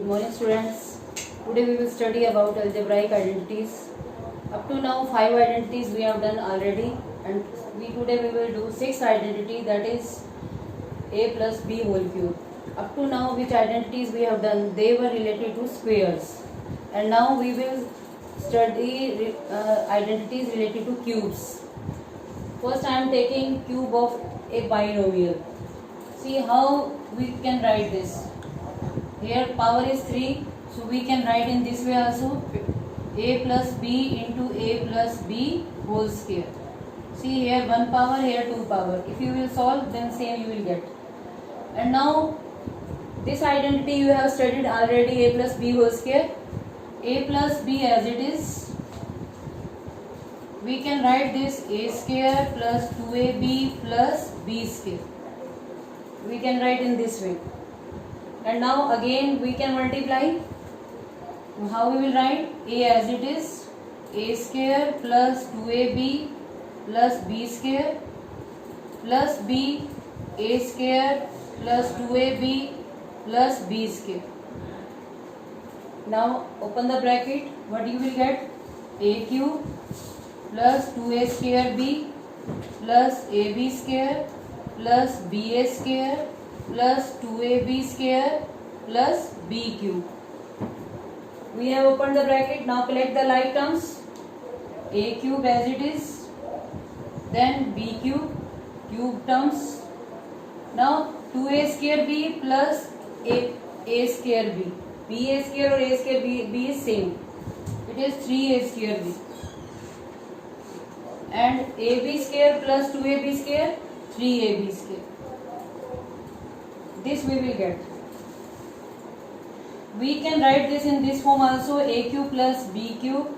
morning students. Today we will study about algebraic identities. Up to now 5 identities we have done already, and today we will do 6th identity, that is a plus b whole cube. Up to now which identities we have done, they were related to squares, and now we will study identities related to cubes. First I am taking cube of a binomial. See how we can write this. Here power is 3, so we can write in this way also, a plus b into a plus b whole square. See here 1 power, here 2 power. If you will solve, then same you will get. And now this identity you have studied already, a plus b whole square. A plus b as it is, we can write this a square plus 2ab plus b square. We can write in this way. And now again we can multiply. How we will write? A as it is, a square plus 2ab plus b square plus b, a square plus 2ab plus b square. Now open the bracket. What you will get? A cube plus 2a square b plus ab square plus ba square plus 2ab square plus b cube. We have opened the bracket. Now collect the like terms. A cube as it is, then b cube, cube terms. Now 2a square b plus a square b. ba square or a square b is same. It is 3a square b. And ab square plus 2ab square, 3ab square. This we will get. We can write this in this form also, a cube plus b cube.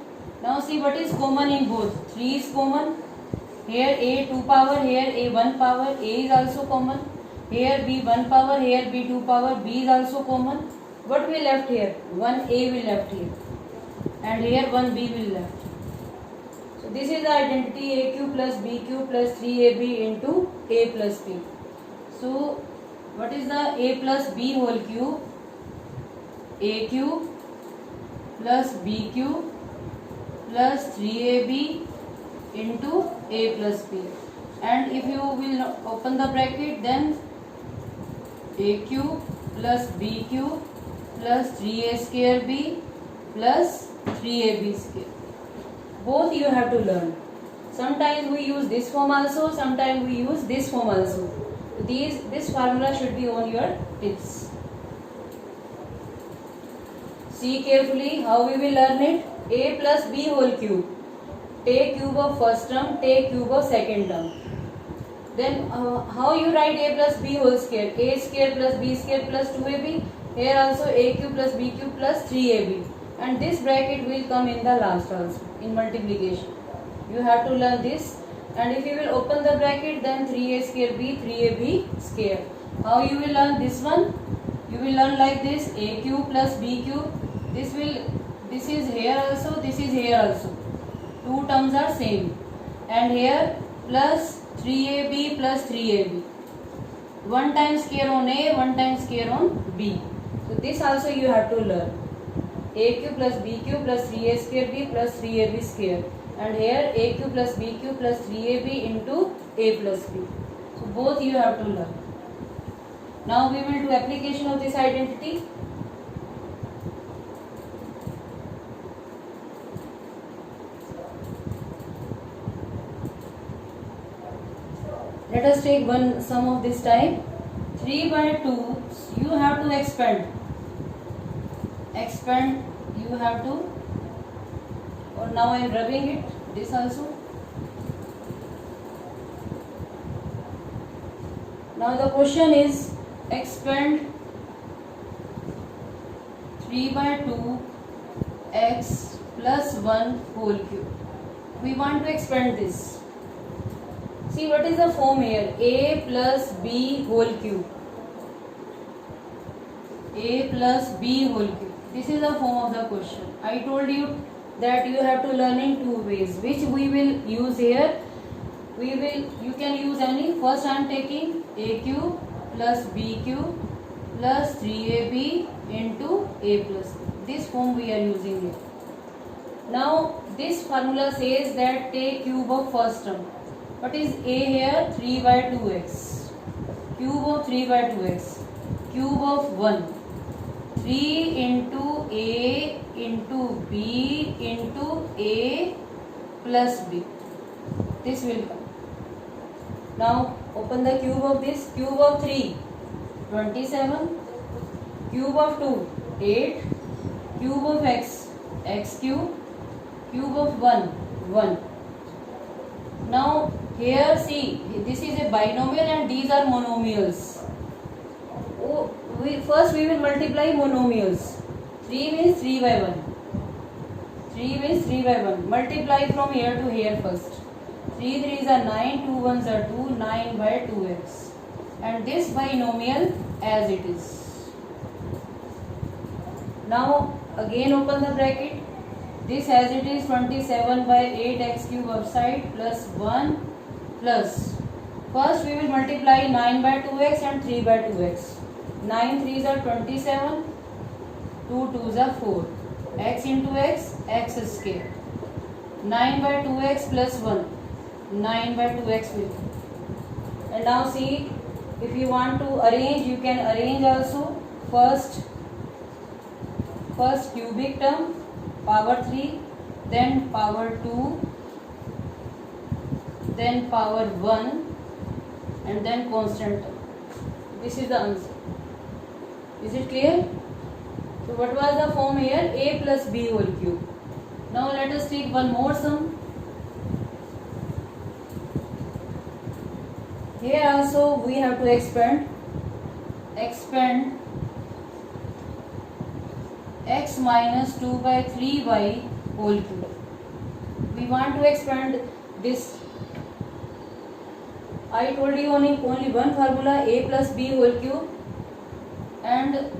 Now see what is common in both. 3 is common. Here a 2 power, here a 1 power. A is also common. Here b 1 power, here b 2 power. B is also common. What we left here? 1a will left here. And here 1b will left. So this is the identity, a cube plus b cube plus 3ab into a plus b. So what is the a plus b whole cube? A cube plus b cube plus 3ab into a plus b. And if you will open the bracket, then a cube plus b cube plus 3a square b plus 3ab square. Both you have to learn. Sometimes we use this form also, sometimes we use this form also. This formula should be on your tips. See carefully how we will learn it. A plus b whole cube. Take cube of first term, take cube of second term. Then how you write a plus b whole square? A square plus b square plus 2ab. Here also a cube plus b cube plus 3ab. And this bracket will come in the last also, in multiplication. You have to learn this. And if you will open the bracket, then 3a square b, 3ab square. How you will learn this one? You will learn like this, a cube plus b cube. This is here also, this is here also. Two terms are same. And here plus 3ab plus 3ab. One time square on a, one time square on b. So this also you have to learn. A cube plus b cube plus 3a square b plus 3ab square. And here a cube plus b cube plus 3ab into a plus b. So both you have to learn. Now we will do application of this identity. Let us take one sum of this type. 3 by 2, you have to expand. Expand, you have to. Or now I am rubbing it, this also. Now the question is, expand 3 by 2 x plus 1 whole cube. We want to expand this. See what is the form here? A plus b whole cube. A plus b whole cube. This is the form of the question. I told you that you have to learn in two ways, which we will use here. You can use any. First I am taking a cube plus b cube plus 3ab into a plus b. This form we are using here. Now this formula says that take cube of first term. What is a here? 3 by 2x. Cube of 3 by 2x. Cube of 1. 3 into a into b into a plus b. This will come. Now open the cube of this. Cube of 3, 27. Cube of 2, 8. Cube of x, x cube. Cube of 1, 1. Now here see, this is a binomial and these are monomials. First we will multiply monomials. 3 means 3 by 1. 3 means 3 by 1. Multiply from here to here first. 3 3s are 9, 2 1s are 2, 9 by 2x. And this binomial as it is. Now again open the bracket. This as it is 27 by 8x cube upside plus 1 plus. First we will multiply 9 by 2x and 3 by 2x. 9 3s are 27, 2 2s are 4. X into x, x square. 9 by 2x plus 1. 9 by 2x will come. And now see, if you want to arrange, you can arrange also. First cubic term, power 3, then power 2, then power 1, and then constant term. This is the answer. Is it clear? So what was the form here? A plus b whole cube. Now let us take one more sum. Here also we have to expand x minus 2 by 3y whole cube. We want to expand this. I told you only one formula, a plus b whole cube, and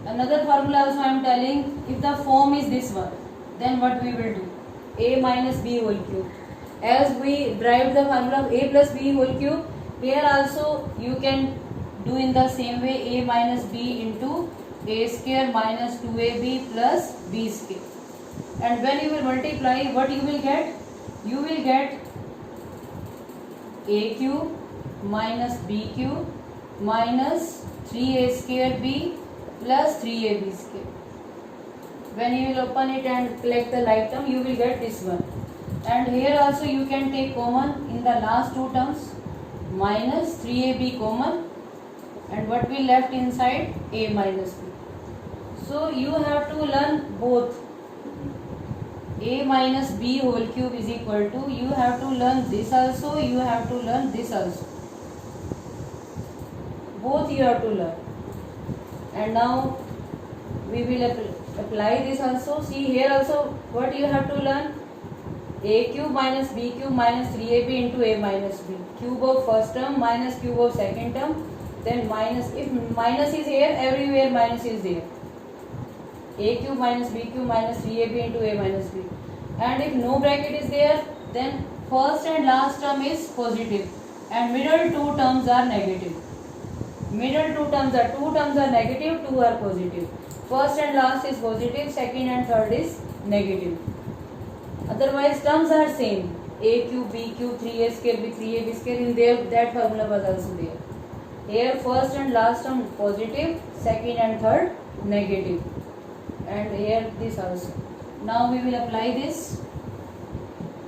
another formula also I am telling. If the form is this one, then what we will do? A minus b whole cube. As we derived the formula of a plus b whole cube, here also you can do in the same way. A minus b into a square minus 2ab plus b square. And when you will multiply, what you will get? You will get a cube minus b cube minus 3a square b plus 3ab square. When you will open it and collect the like term, you will get this one. And here also you can take common in the last two terms, minus 3ab common, and what we left inside? A minus b. So you have to learn both. A minus b whole cube is equal to, you have to learn this also, you have to learn this also. Both you have to learn. And now we will apply this also. See here also what you have to learn? A cube minus b cube minus 3ab into a minus b. Cube of first term minus cube of second term. Then minus, if minus is here, everywhere minus is there. A cube minus b cube minus 3ab into a minus b. And if no bracket is there, then first and last term is positive and middle two terms are negative. Middle two terms are negative, two are positive. First and last is positive, second and third is negative. Otherwise terms are same. A cube, b cube, 3a square, b 3ab square. In there that formula was also there. Here first and last term positive, second and third negative. And here this also. Now we will apply this.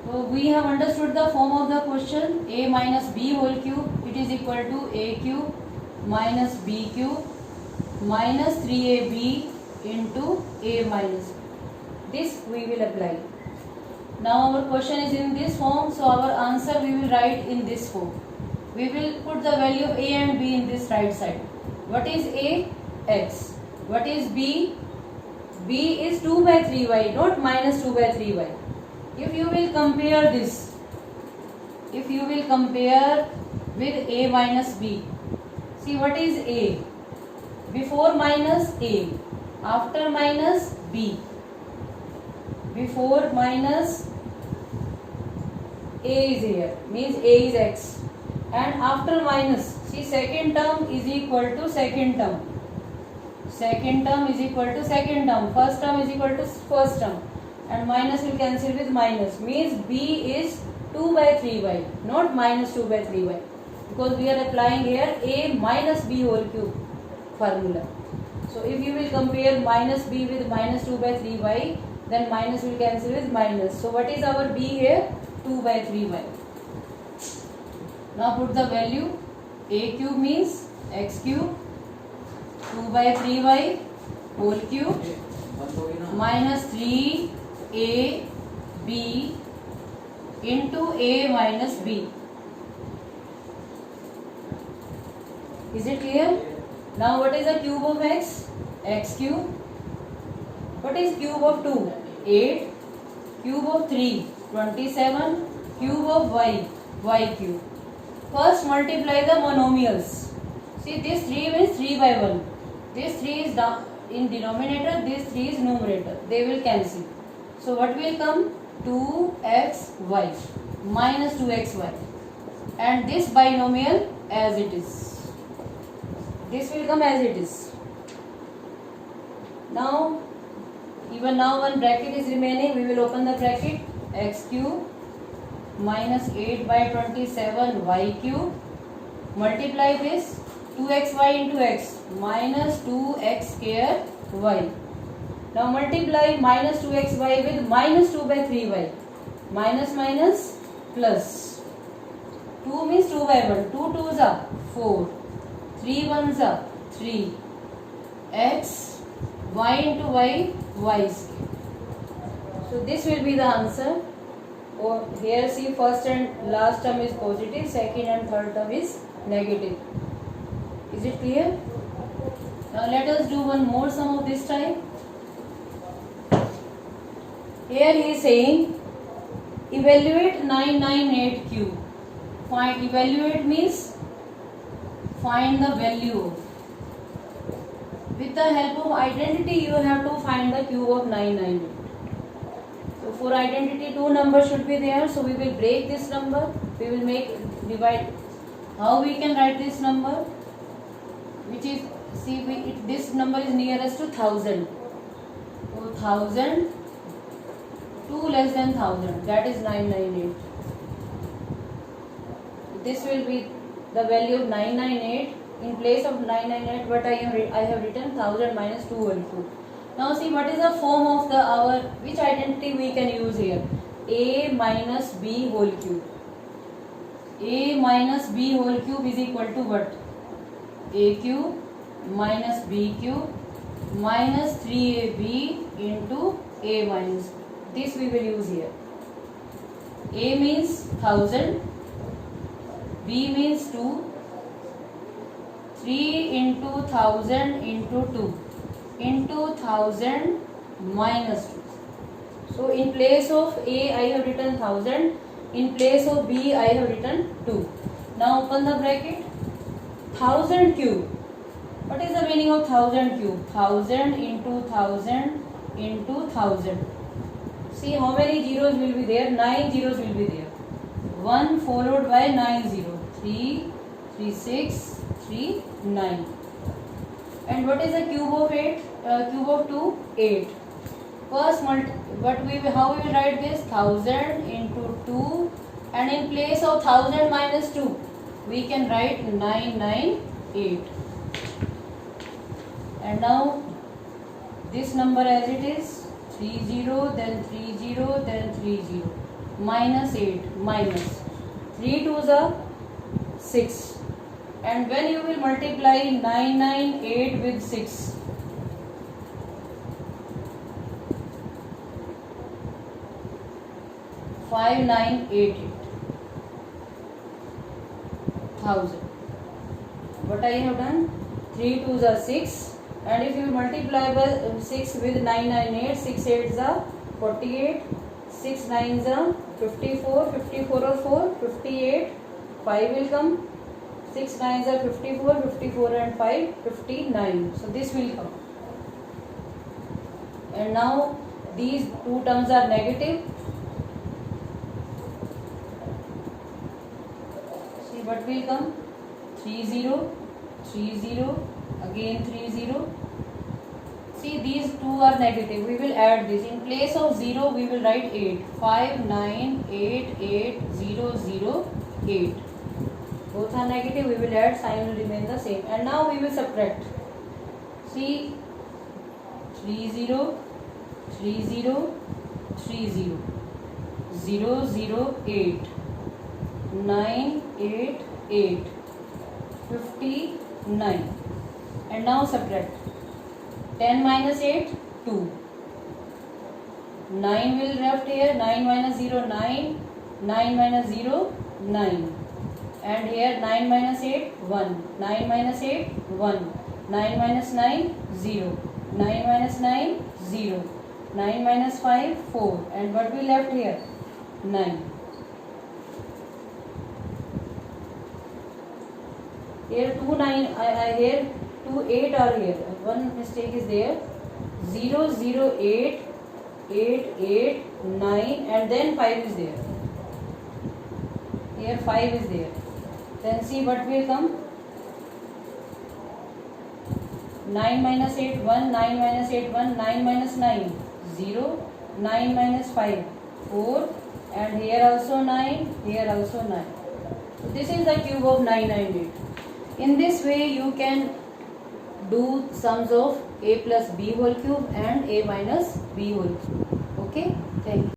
So we have understood the form of the question. A minus b whole cube, it is equal to a cube minus b cube minus 3ab into a minus b. This we will apply. Now our question is in this form, so our answer we will write in this form. We will put the value of a and b in this right side. What is a? X. What is b? B is 2 by 3y, not minus 2 by 3y. If you will compare this, if you will compare with a minus b, see what is a? Before minus a, after minus b. Before minus a is here, means a is x. And after minus, see second term is equal to second term. second term is equal to second term, first term is equal to first term, and minus will cancel with minus, means b is 2 by 3y, not minus 2 by 3y, because we are applying here a minus b whole cube formula. So if you will compare minus b with minus 2 by 3y, then minus will cancel with minus. So what is our b here? 2 by 3y. Now put the value. A cube means x cube, 2 by 3y whole cube minus 3ab into a minus b. Is it clear? Now what is the cube of x? X cube. What is cube of 2? 8. Cube of 3? 27. Cube of y? Y cube. First multiply the monomials. See, this 3 means 3 by 1. This 3 is in denominator, this 3 is numerator. They will cancel. So what will come? 2xy minus 2xy. And this binomial as it is. This will come as it is. Now, even now one bracket is remaining. We will open the bracket. X cube minus 8 by 27 y cube. Multiply this. 2xy into x minus 2x square y. Now multiply minus 2xy with minus 2 by 3y. Minus minus plus. 2 means 2 by 1. 2 2s are 4. 3 1s are 3. X y into y, y square. So this will be the answer. Or here see, first and last term is positive, second and third term is negative. Is it clear? Now let us do one more sum of this type. Here he is saying evaluate 998 cube. Find, evaluate means find the value of. With the help of identity you have to find the cube of 998. So for identity two numbers should be there. So we will break this number. We will make divide. How we can write this number? Which is, see, this number is nearest to 1000. So 1000, 2 less than 1000, that is 998. This will be the value of 998. In place of 998, what I have written 1000 minus 2 whole cube. Now see, what is the form of our, which identity we can use here? A minus b whole cube. A minus b whole cube is equal to what? A cube minus b cube minus 3ab into a minus. This we will use here. A means 1000, b means 2, 3 into 1000 into 2 into 1000 minus 2. So in place of a I have written 1000, in place of b I have written 2. Now open the bracket. 1000 cube. What is the meaning of 1000 cube? 1000 into 1000 into 1000. See how many zeros will be there? 9 zeros will be there. 1 followed by 9 zero. 3, 3, 6, 3, 9. And what is the cube of 8? Cube of 2? 8. First, how we will write this? 1000 into 2, and in place of 1000 minus 2, we can write 998. And now this number as it is, 30, then 30, then 30, minus 8, minus 3 2s are 6. And when you will multiply 998 with 6, five nine eight 1000. What I have done? 3 2s are 6, and if you multiply by 6 with 998, 6 8s are 48, 6 9s are 54, 54 or 4, 58, 5 will come, 6 9s are 54, 54 and 5, 59. So this will come. And now these two terms are negative. See what will come? 30, 30, again 30, See, these two are negative. We will add this. In place of 0, we will write 8. 5, 9, 8, 8, 0, 0, 8. Both are negative. We will add. Sign will remain the same. And now we will subtract. See, 3, 0, 3, 0, 3, 0, 0, 0, 8, 9, 8, 8, 59. And now subtract. 10 minus 8, 2. 9 will left here. 9 minus 0, 9. 9 minus 0, 9. And here 9 minus 8, 1. 9 minus 8, 1. 9 minus 9, 0. 9 minus 9, 0. 9 minus 5, 4. And what we left here? 9. Here 2 9 here 2 8 are here. One mistake is there. 0 0 8 8 8 9 and then 5 is there. Here 5 is there. Then see what will come. 9 minus 8 1, 9 minus 8 1, 9 minus 9 0, 9 minus 5 4, and here also 9, here also 9. So this is the cube of 9 and 8. In this way you can do sums of a plus b whole cube and a minus b whole cube. Okay, thank you.